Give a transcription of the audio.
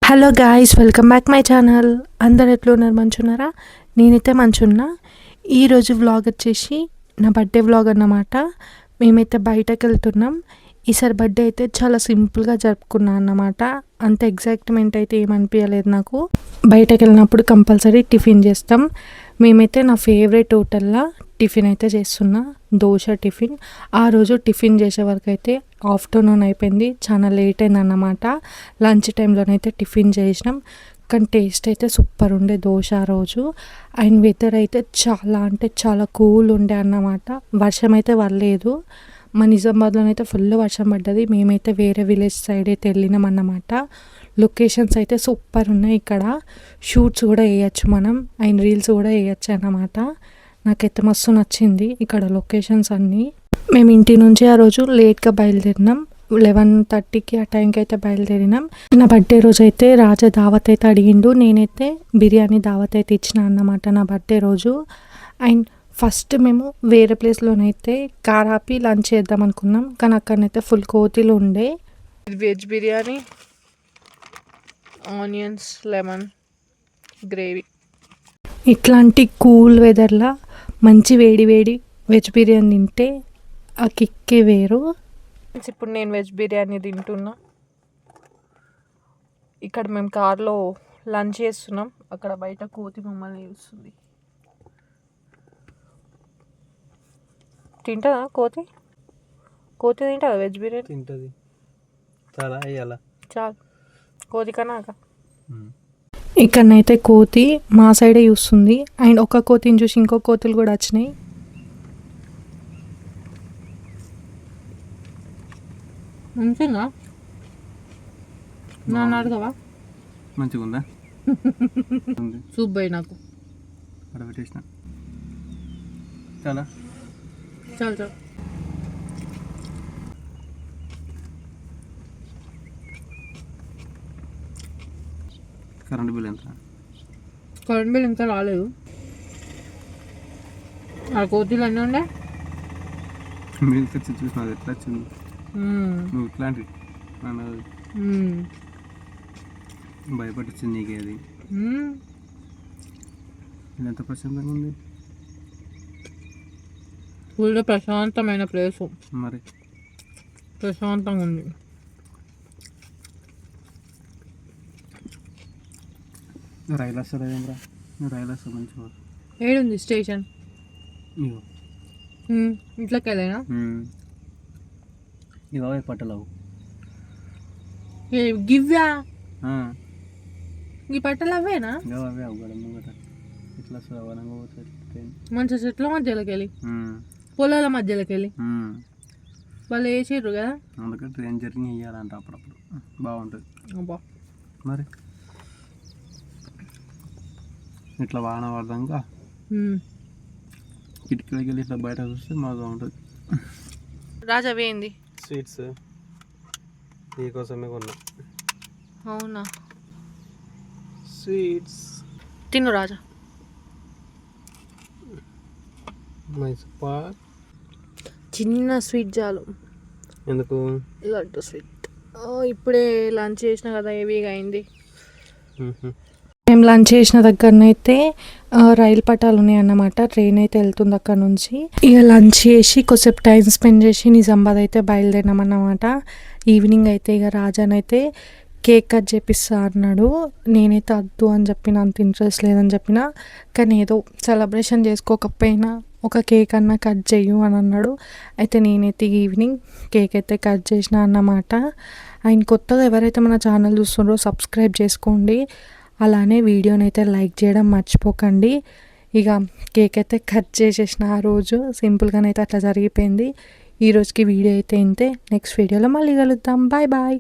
Hello guys, welcome back my channel. అందరు ఎట్లున్నారు? మంచున్నారా? నేనైతే మంచున్నా. ఈరోజు వ్లాగ్ వచ్చేసి నా బర్త్డే వ్లాగ్ అన్నమాట. మేమైతే బయటకు వెళ్తున్నాం. ఈసారి బర్త్డే అయితే చాలా సింపుల్గా జరుపుకున్నాను అన్నమాట. అంత ఎగ్జైట్మెంట్ అయితే ఏమనిపించలేదు నాకు. బయటకు వెళ్ళినప్పుడు కంపల్సరీ టిఫిన్ చేస్తాం. మేమైతే నా ఫేవరెట్ హోటల్లో టిఫిన్ అయితే చేస్తున్నా, దోశ టిఫిన్. ఆ రోజు టిఫిన్ చేసే వరకు అయితే ఆఫ్టర్నూన్ అయిపోయింది, చాలా లేట్ అయింది అన్నమాట. లంచ్ టైంలోనైతే టిఫిన్ చేసినాం, కానీ టేస్ట్ అయితే సూపర్ ఉండే దోశ ఆ రోజు. అండ్ వెదర్ అయితే చాలా అంటే చాలా కూల్ ఉండే అన్నమాట. వర్షం అయితే పడలేదు. మా నిజామాబాద్లోనైతే ఫుల్ వర్షం పడ్డది. మేమైతే వేరే విలేజ్ సైడ్ అయితే వెళ్ళినాం అన్నమాట. లొకేషన్స్ అయితే సూపర్ ఉన్నాయి. ఇక్కడ షూట్స్ కూడా వేయచ్చు మనం, అండ్ రీల్స్ కూడా వేయచ్చు అన్నమాట. నాకైతే మస్తు నచ్చింది ఇక్కడ లొకేషన్స్ అన్నీ. మేము ఇంటి నుంచి ఆ రోజు లేట్గా బయలుదేరినాం. 11:30కి ఆ టైంకి అయితే బయలుదేరినాం. నా బర్త్డే రోజు అయితే రాజా దావత్ అయితే అడిగిండు. నేనైతే బిర్యానీ దావత్ అయితే ఇచ్చిన అన్నమాట నా బర్త్డే రోజు. అండ్ ఫస్ట్ మేము వేరే ప్లేస్లోనైతే కార్ ఆపి లంచ్ చేద్దాం అనుకున్నాం, కానీ అక్కడనైతే ఫుల్ కోతిలు ఉండే. Veg biryani, onions, lemon, gravy. ఇట్లాంటి కూల్ వెదర్లో మంచి వేడి వేడి వెజ్ బిర్యానీ తింటే ఆ కిక్కే వేరు. ఇప్పుడు నేను వెజ్ బిర్యానీ తింటున్నా. ఇక్కడ మేము కార్లో లంచ్ చేస్తున్నాం. అక్కడ బయట కోతి మమ్మల్ని చూస్తుంది. తింటుందా కోతి? కోతి తింటుందా వెజ్ బిర్యానీ? తింటుంది. చాలా అయ్యాలా చాలు కోతి కన్నాక. ఇక్కడనైతే కోతి మా సైడే చూస్తుంది. అండ్ ఒక కోతిని చూసి ఇంకో కోతులు కూడా వచ్చినాయి. మంచిగా నన్ను అడగవా? మంచిగా ఉందా? సూప్ పోయి నాకు పెట్టేసిన. చాలా చాలు చాలు. కరెంట్ బిల్ ఎంత? కరెంట్ బిల్ ఇంకా రాలేదు. ఆ కోతిలు అన్నీ ఉండే. మీరు తెచ్చి చూసినది ఎట్లా వచ్చింది? నువ్వు ఇట్లాంటి భయపడిచ్చింది నీకే అది. ఇది ఎంత ప్రశాంతంగా ఉంది. ఫుల్ ప్రశాంతమైన ప్లేసు. మరి ప్రశాంతంగా ఉంది. రైలు వస్తుంది ఏంద్రా? రైలు వస్తుంది మంచిగా. ఏడుంది స్టేషన్? ఇగో ఇంట్లోకి వెళ్ళానా? ఇవే పట్టలేవు. గివ్వా ఈ పట్టలు అవేనా? అవే అవ్వడ ముంగట ఇట్లా వనంగా పోతుంది. మంచి చెట్ల మధ్యలోకి వెళ్ళి, పొలాల మధ్యలోకి వెళ్ళి వాళ్ళు వేసారు కదా. అందుకే ట్రైన్ జర్నీ వేయాలంట అప్పుడప్పుడు, బాగుంటుంది. అబ్బా మరి ఇట్లా వాన పడదాక కిటికీలోకి వెళ్ళి ఇట్లా బయట చూస్తే బాగా ఉంటుంది. రాజా వేయింది స్వీట్స్ నీకోసమే కొన్నా. అవునా? స్వీట్స్ తిను రాజా. మైసూర్ చిన్న స్వీట్ చాలు. ఎందుకు? లడ్డు స్వీట్. ఇప్పుడే లంచ్ చేసిన కదా, హెవీగా అయింది. మేము లంచ్ చేసిన దగ్గరనైతే రైలు పట్టాలు ఉన్నాయి అన్నమాట. ట్రైన్ అయితే వెళ్తుంది అక్కడ నుంచి. ఇక లంచ్ చేసి కొద్దిసేపు టైం స్పెండ్ చేసి నిజామాబాద్ అయితే బయలుదేరినాం అన్నమాట. ఈవినింగ్ అయితే ఇక రాజానైతే కేక్ కట్ చేపిస్తా అన్నాడు. నేనైతే వద్దు అని చెప్పిన, అంత ఇంట్రెస్ట్ లేదని చెప్పిన. కానీ ఏదో సెలబ్రేషన్ చేసుకోకపోయినా ఒక కేక్ అన్నా కట్ చేయు అని అన్నాడు. అయితే నేనైతే ఈవినింగ్ కేక్ అయితే కట్ చేసిన అన్నమాట. అండ్ కొత్తగా ఎవరైతే మన ఛానల్ చూస్తున్నారో సబ్స్క్రైబ్ చేసుకోండి. అలానే వీడియోని అయితే లైక్ చేయడం మర్చిపోకండి. ఇక కేక్ అయితే కట్ చేసేసిన ఆ రోజు సింపుల్గానైతే అట్లా జరిగిపోయింది. ఈ రోజుకి వీడియో అయితే ఇంతే. నెక్స్ట్ వీడియోలో మళ్ళీ కలుద్దాం. Bye bye.